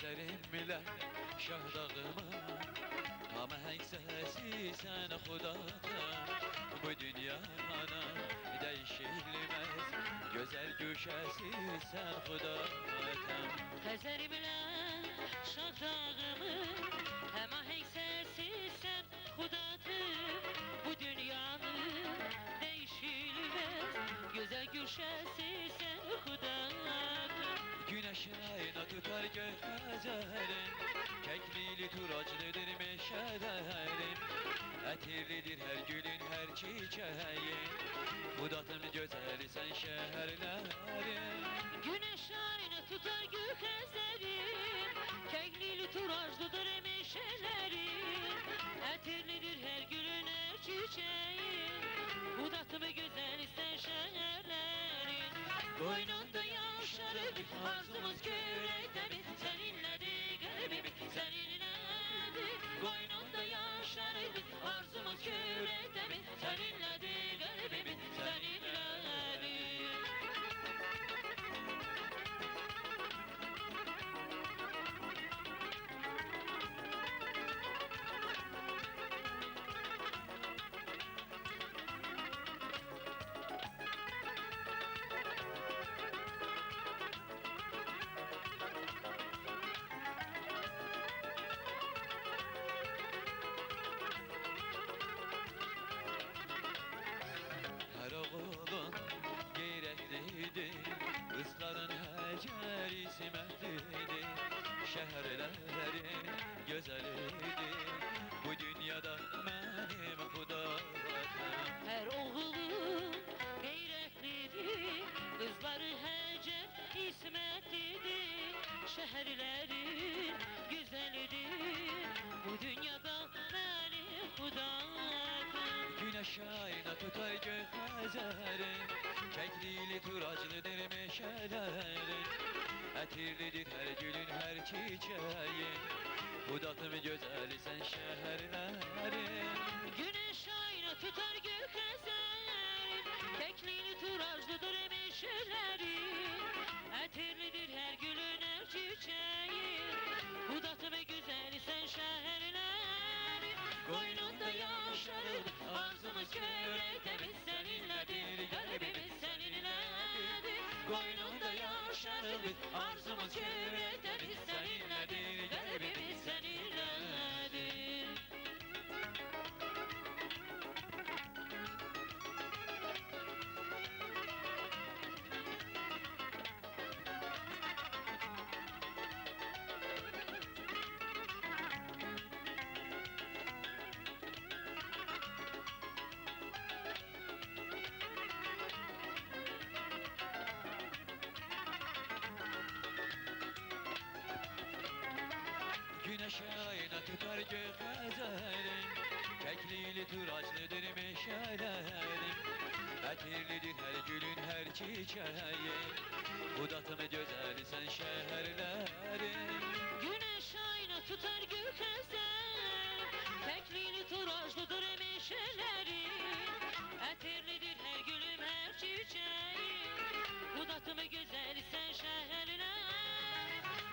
Eserimle şah dağıma Hamaheng sesi sen Hudadan Bu dünyana değişilmez Güzel güşesi sen Hudadan Eserimle şah dağımı Hamaheng sesi sen Hudadan Bu dünyanın değişilmez Güzel güşesi sen Hudadan Güneş ayna tutar gökhazerim Keklili turaclıdır meşelerim Etirlidir her gülün her çiçeğin Hudatım güzel sen şehirlerim Güneş ayna tutar gökhazerim Keklili turaclıdır meşelerim Etirlidir her gülün her çiçeğin Hudatım güzel sen şehirlerim Boynunda yaşarır arzumuz kürekte mi? Seninledir kalbim seninledir Boynunda yaşarır arzumuz kürekte mi? Seninledir kalbim seninledir Her oğlun geyretlidir Kızların hacer ismetlidir Şehirlerin güzelidir Bu dünyada benim Hudadım Her oğlum gayretlidir Kızları hecer ismetlidir Şehirlerin güzelidir Bu dünyada benim Hudadım Güneş ayna tutar gökhazerim Keklili turaclıdır meşelerim Etirlidir her gülün her çiçeğin Hudatım güzel sen şehirlerim Güneş ayna tutar gökhazerim Keklili turaclıdır meşelerim Etirlidir her gülün her çiçeğin Hudatım güzel sen şehirlerim Koynunda yaşarır arzumuz kürekte biz seninledir Kalbimiz seninledir Koynunda yaşarır arzumuz kürekte biz seninledir Kalbimiz seninledir Güneş ayna tutar gökhazerim Keklili turaclıdır meşelerim Etirlidir her gülün her çiçeğin Hudatım güzel sen şehirlerim Güneş ayna tutar gökhazerim Keklili turaclıdır meşelerim Etirlidir her gülüm her çiçeğin Hudatım güzel sen şehirlerim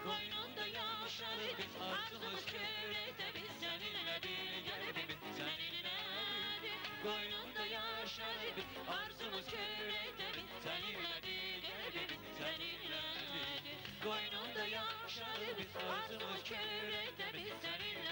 Koynunda yaşarır arzumuz kürekte biz seninledir Kalbimiz seninledir Koynunda yaşarır arzumuz kürekte biz seninledir Kalbimiz seninledir Koynunda yaşarır arzumuz kürekte biz seninledir